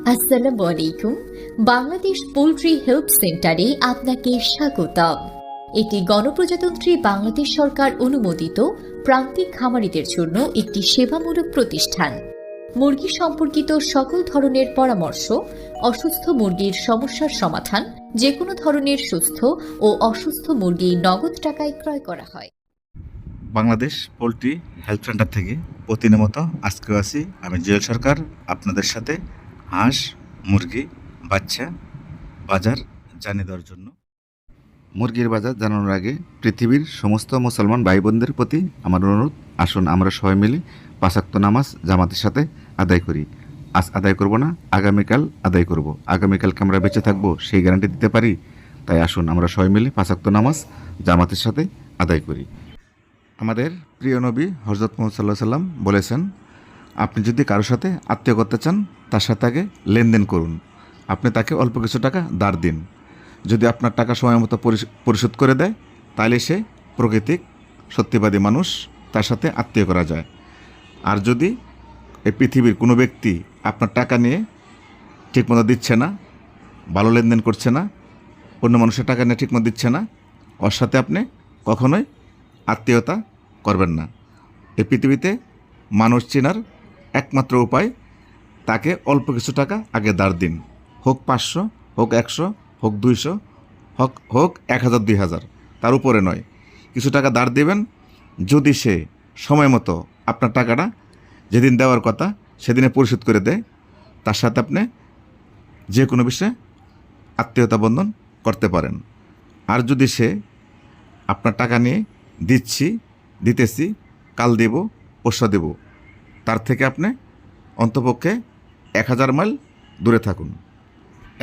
আসসালামু আলাইকুম। Bangladesh poultry help সেন্টারে আপনাকে স্বাগতম। এটি গণপ্রজাতন্ত্রী বাংলাদেশ সরকার অনুমোদিত প্রান্তিক খামারিদের জন্য একটি সেবামূলক প্রতিষ্ঠান। মুরগি সম্পর্কিত সকল ধরনের পরামর্শ, অসুস্থ মুরগির সমস্যার সমাধান, যে কোনো ধরনের সুস্থ ও অসুস্থ মুরগি নগদ টাকায় ক্রয় করা হয়। বাংলাদেশ পোলট্রি হেলথ সেন্টার থেকে প্রতিদিনের মতো আজকেও আছি আমি জুয়েল সরকার আপনাদের সাথে হাঁস মুরগি বাচ্চা বাজার জানিয়ে দেওয়ার জন্য। মুরগির বাজার জানানোর আগে পৃথিবীর সমস্ত মুসলমান ভাই বোনদের প্রতি আমার অনুরোধ, আসুন আমরা সবাই মিলে 5 ওয়াক্ত নামাজ জামাতের সাথে আদায় করি। আজ আদায় করব না, আগামীকাল আদায় করব। আগামীকালকে আমরা বেঁচে থাকবো সেই গ্যারান্টি দিতে পারি? তাই আসুন আমরা সবাই মিলে 5 ওয়াক্ত নামাজ জামাতের সাথে আদায় করি। আমাদের প্রিয় নবী হযরত মুহাম্মদ সাল্লাল্লাহু আলাইহি সাল্লাম বলেছেন, আপনি যদি কারোর সাথে আত্মীয় করতে চান তার সাথে আগে লেনদেন করুন। আপনি তাকে অল্প কিছু টাকা ধার দিন। যদি আপনার টাকা সময় মতো পরিশোধ করে দেয় তাহলে সে প্রকৃতিক সত্যিবাদী মানুষ, তার সাথে আত্মীয় করা যায়। আর যদি এই পৃথিবীর কোনো ব্যক্তি আপনার টাকা নিয়ে ঠিকমতো দিচ্ছে না, ভালো লেনদেন করছে না, অন্য মানুষের টাকা নিয়ে ঠিকমতো দিচ্ছে না, ওর সাথে আপনি কখনোই আত্মীয়তা করবেন না। এই পৃথিবীতে মানুষ চেনার একমাত্র উপায় তাকে অল্প কিছু টাকা আগে ধার দিন, হোক 500, হোক 100, হোক 200, হোক 1000, 2000, তার উপরে নয়। কিছু টাকা ধার দেবেন। যদি সে সময় মতো আপনার টাকাটা যেদিন দেওয়ার কথা সেদিনে পরিশোধ করে দেয়, তার সাথে আপনি যে কোনো বিষয়ে আত্মীয়তা বন্ধন করতে পারেন। আর যদি সে আপনার টাকা নিয়ে দিতেছি, কাল দেব, পরশু দেব, তার থেকে আপনি অন্তপক্ষে 1000 মাইল দূরে থাকুন।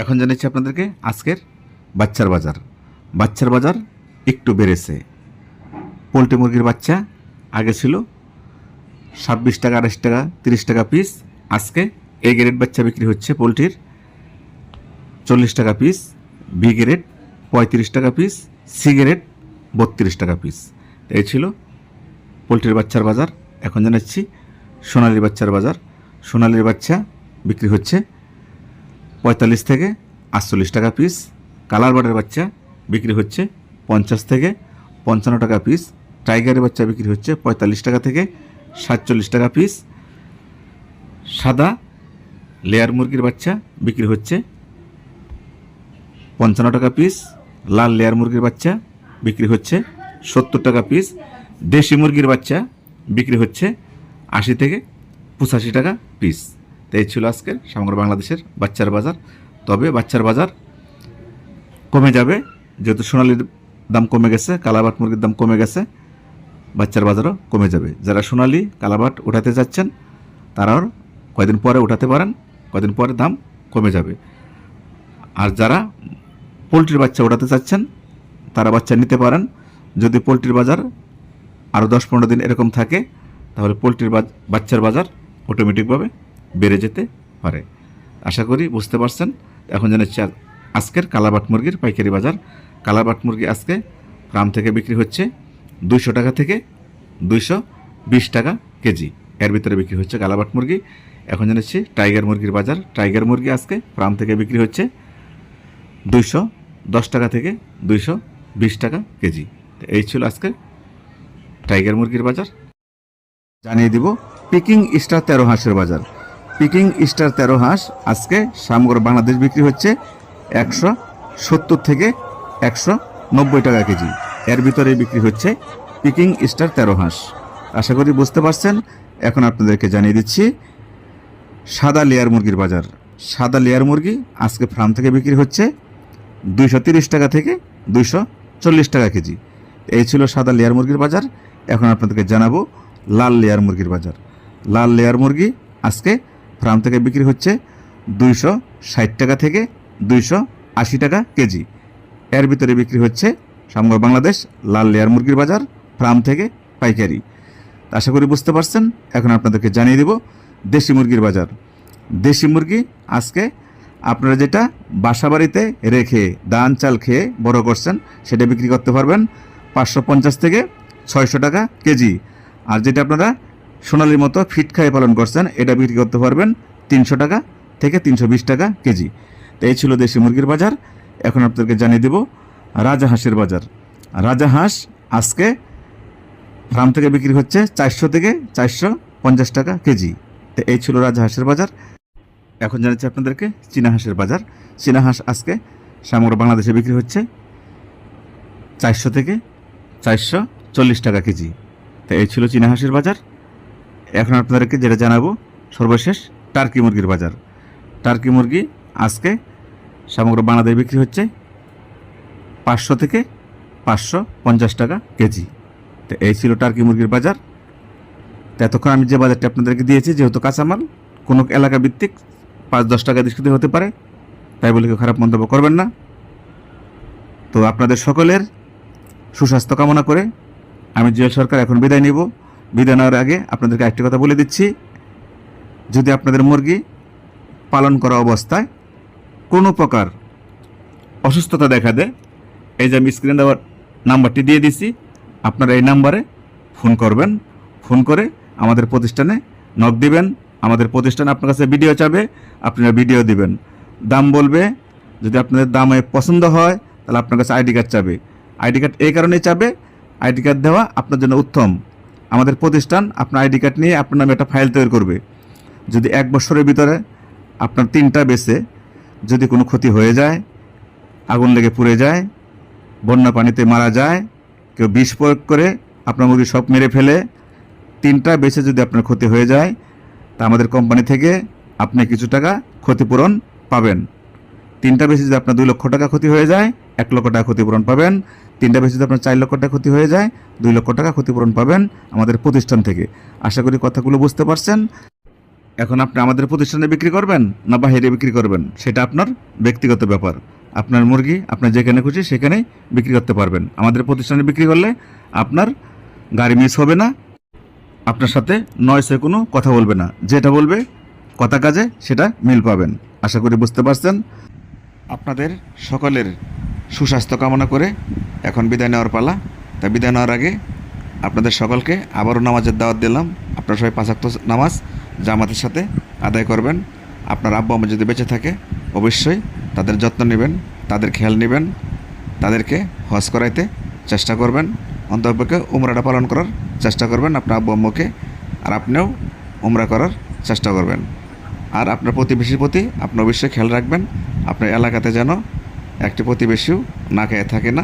এখন জানাচ্ছি আপনাদেরকে আজকের বাচ্চার বাজার একটু বেড়েছে। পোলট্রি মুরগির বাচ্চা আগে ছিল 26 টাকা, 28 টাকা, 30 টাকা পিস। আজকে এ গ্রেড বাচ্চা বিক্রি হচ্ছে পোলট্রির 40 টাকা পিস, বি গ্রেড 35 টাকা পিস, সি গ্রেড 32 টাকা পিস। এই ছিল পোলট্রির বাচ্চার বাজার। এখন জানাচ্ছি সোনালির বাচ্চার বাজার। সোনালির বাচ্চা বিক্রি হচ্ছে 45 থেকে 48 টাকা পিস। কালার বার্ডের বাচ্চা বিক্রি হচ্ছে 50 থেকে 55 টাকা পিস। টাইগারের বাচ্চা বিক্রি হচ্ছে 45 টাকা থেকে 47 টাকা পিস। সাদা লেয়ার মুরগির বাচ্চা বিক্রি হচ্ছে 55 টাকা পিস। লাল লেয়ার মুরগির বাচ্চা বিক্রি হচ্ছে 70 টাকা পিস। দেশি মুরগির বাচ্চা বিক্রি হচ্ছে 80 থেকে 85 টাকা পিস। তো এই ছিল আজকের সমগ্র বাংলাদেশের বাচ্চার বাজার। তবে বাচ্চার বাজার কমে যাবে, যেহেতু সোনালির দাম কমে গেছে, কালাবাট মুরগির দাম কমে গেছে, বাচ্চার বাজারও কমে যাবে। যারা সোনালি কালাবাট উঠাতে যাচ্ছেন তারাও কয়দিন পরে উঠাতে পারেন, কয়দিন পরে দাম কমে যাবে। আর যারা পোলট্রির বাচ্চা উঠাতে চাচ্ছেন তারা বাচ্চা নিতে পারেন। যদি পোলট্রির বাজার আরও 10-15 দিন এরকম থাকে তাহলে পোলট্রির বাচ্চার বাজার অটোমেটিকভাবে বেড়ে যেতে পারে। আশা করি বুঝতে পারছেন। এখন জানাচ্ছি আজকের কালাবাট মুরগির পাইকারি বাজার। কালাবাট মুরগি আজকে ফার্ম থেকে বিক্রি হচ্ছে 200 টাকা থেকে 220 টাকা কেজি, এর ভিতরে বিক্রি হচ্ছে কালাবাট মুরগি। এখন জানাচ্ছি টাইগার মুরগির বাজার। টাইগার মুরগি আজকে ফার্ম থেকে বিক্রি হচ্ছে 210 টাকা থেকে 220 টাকা কেজি। এই ছিল আজকে টাইগার মুরগির বাজার। জানিয়ে দিব পিকিং স্টার 13 হাঁসের বাজার। পিকিং স্টার 13 হাঁস আজকে সমগ্র বাংলাদেশ বিক্রি হচ্ছে 170 থেকে 190 টাকা কেজি, এর ভিতরে বিক্রি হচ্ছে পিকিং স্টার 13 হাঁস। আশা করি বুঝতে পারছেন। এখন আপনাদেরকে জানিয়ে দিচ্ছি সাদা লেয়ার মুরগির বাজার। সাদা লেয়ার মুরগি আজকে ফার্ম থেকে বিক্রি হচ্ছে 230 টাকা থেকে 240 টাকা কেজি। এই ছিল সাদা লেয়ার মুরগির বাজার। এখন আপনাদেরকে জানাবো লাল লেয়ার মুরগির বাজার। লাল লেয়ার মুরগি আজকে ফার্ম থেকে বিক্রি হচ্ছে 260 টাকা থেকে 280 টাকা কেজি, এর ভিতরে বিক্রি হচ্ছে সমগ্র বাংলাদেশ লাল লেয়ার মুরগির বাজার ফার্ম থেকে পাইকারি। আশা করি বুঝতে পারছেন। এখন আপনাদেরকে জানিয়ে দেব দেশি মুরগির বাজার। দেশি মুরগি আজকে আপনারা যেটা বাসা বাড়িতে রেখে ধান চাল খেয়ে বড় করছেন সেটা বিক্রি করতে পারবেন 550 থেকে 600 টাকা কেজি। আর যেটা আপনারা সোনালির মতো ফিট খাইয়ে পালন করছেন এটা বিক্রি করতে পারবেন 300 টাকা থেকে 320 টাকা কেজি। তো এই ছিল দেশি মুরগির বাজার। এখন আপনাদেরকে জানিয়ে দেব রাজাহাঁসের বাজার। রাজাহাঁস আজকে ফার্ম থেকে বিক্রি হচ্ছে 400 থেকে 450 টাকা কেজি। তো এই ছিল রাজাহাঁসের বাজার। এখন জানাচ্ছি আপনাদেরকে চীনা হাঁসের বাজার। চীনা হাঁস আজকে সমগ্র বাংলাদেশে বিক্রি হচ্ছে 400 থেকে 440 টাকা কেজি। তো এই ছিল চীনা হাঁসের বাজার। এখন আপনাদেরকে যেটা জানাবো সর্বশেষ টার্কি মুরগির বাজার। টার্কি মুরগি আজকে সমগ্র বাংলাদেশে বিক্রি হচ্ছে 500 থেকে 550 টাকা কেজি। তো এই ছিল টার্কি মুরগির বাজার। তো এতক্ষণ আমি যে বাজারটা আপনাদেরকে দিয়েছি, যেহেতু কাঁচামাল কোনো এলাকা ভিত্তিক 5-10 টাকা ডিসকাউন্ট হতে পারে, তাই বলে কেউ খারাপ মন্তব্য করবেন না। তো আপনাদের সকলের সুস্বাস্থ্য কামনা করে আমি জুয়েল সরকার এখন বিদায় নিব। বিদায় নেওয়ার আগে আপনাদেরকে একটি কথা বলে দিচ্ছি, যদি আপনাদের মুরগি পালন করা অবস্থায় কোনো প্রকার অসুস্থতা দেখা দেয়, এই যে আমি স্ক্রিনে দেওয়ার নাম্বারটি দিয়ে দিছি, আপনারা এই নাম্বারে ফোন করবেন। ফোন করে আমাদের প্রতিষ্ঠানে নক দিবেন। আমাদের প্রতিষ্ঠান আপনার কাছে ভিডিও চাবে, আপনারা ভিডিও দিবেন। দাম বলবে, যদি আপনাদের দামে পছন্দ হয় তাহলে আপনার কাছে আইডি কার্ড চাবে। আইডি কার্ড এই কারণেই চাবে, আইডি কার্ড দেওয়া আপনার জন্য উত্তম। আমাদের প্রতিষ্ঠান আপনার আইডি কার্ড নিয়ে আপনার নামে একটা ফাইল তৈরি করবে। যদি 1 বছরের ভিতরে আপনার 3টা বেচে যদি কোনো ক্ষতি হয়ে যায়, আগুন লেগে পুড়ে যায়, বন্যা পানিতে মারা যায়, কেউ বিষ প্রয়োগ করে আপনার মুরগি সব মেরে ফেলে, 3টা বেচে যদি আপনার ক্ষতি হয়ে যায়, তা আমাদের কোম্পানি থেকে আপনি কিছু টাকা ক্ষতিপূরণ পাবেন। 3টা বেচে যদি আপনার 2 লক্ষ টাকা ক্ষতি হয়ে যায়, 1 লক্ষ টাকা ক্ষতিপূরণ পাবেন। 3টা বেচে যদি আপনার 4 লক্ষ টাকা ক্ষতি হয়ে যায়, 2 লক্ষ টাকা ক্ষতিপূরণ পাবেন আমাদের প্রতিষ্ঠান থেকে। আশা করি কথাগুলো বুঝতে পারছেন। এখন আপনি আমাদের প্রতিষ্ঠানে বিক্রি করবেন না বাইরে বিক্রি করবেন, সেটা আপনার ব্যক্তিগত ব্যাপার। আপনার মুরগি আপনার যেখানে খুশি সেখানেই বিক্রি করতে পারবেন। আমাদের প্রতিষ্ঠানে বিক্রি করলে আপনার গাড়ি মিস হবে না, আপনার সাথে নয়সে কোনো কথা বলবে না। যেটা বলবে কথা কাজে সেটা মিল পাবেন। আশা করি বুঝতে পারছেন। আপনাদের সকলের সুস্বাস্থ্য কামনা করে এখন বিদায় নেওয়ার পালা। তাই বিদায় নেওয়ার আগে আপনাদের সকলকে আবারও নামাজের দাওয়াত দিলাম। আপনারা সবাই 5 ওয়াক্ত নামাজ জামাতের সাথে আদায় করবেন। আপনার আব্বা আম্মা যদি বেঁচে থাকে অবশ্যই তাদের যত্ন নেবেন, তাদের খেয়াল নেবেন, তাদেরকে হজ করাইতে চেষ্টা করবেন। অন্ততপক্ষে উমরাটা পালন করার চেষ্টা করবেন আপনার আব্বু আম্মুকে, আর আপনিও উমরা করার চেষ্টা করবেন। আর আপনার প্রতিবেশীর প্রতি আপনি অবশ্যই খেয়াল রাখবেন। আপনার এলাকাতে যেন একটি প্রতিবেশীও না খেয়ে থাকে না,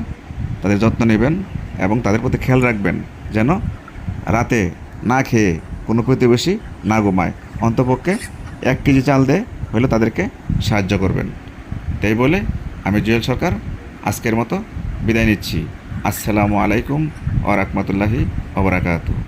তাদের যত্ন নেবেন এবং তাদের প্রতি খেয়াল রাখবেন যেন রাতে না খেয়ে কোনো প্রতিবেশী না ঘুমায়। অন্তপক্ষে 1 কেজি চাল দিয়ে হলে তাদেরকে সাহায্য করবেন। তাই বলে আমি জুয়েল সরকার আজকের মতো বিদায় নিচ্ছি। আসসালামু আলাইকুম ওয়া রাহমাতুল্লাহি ওয়া বারাকাতুহু।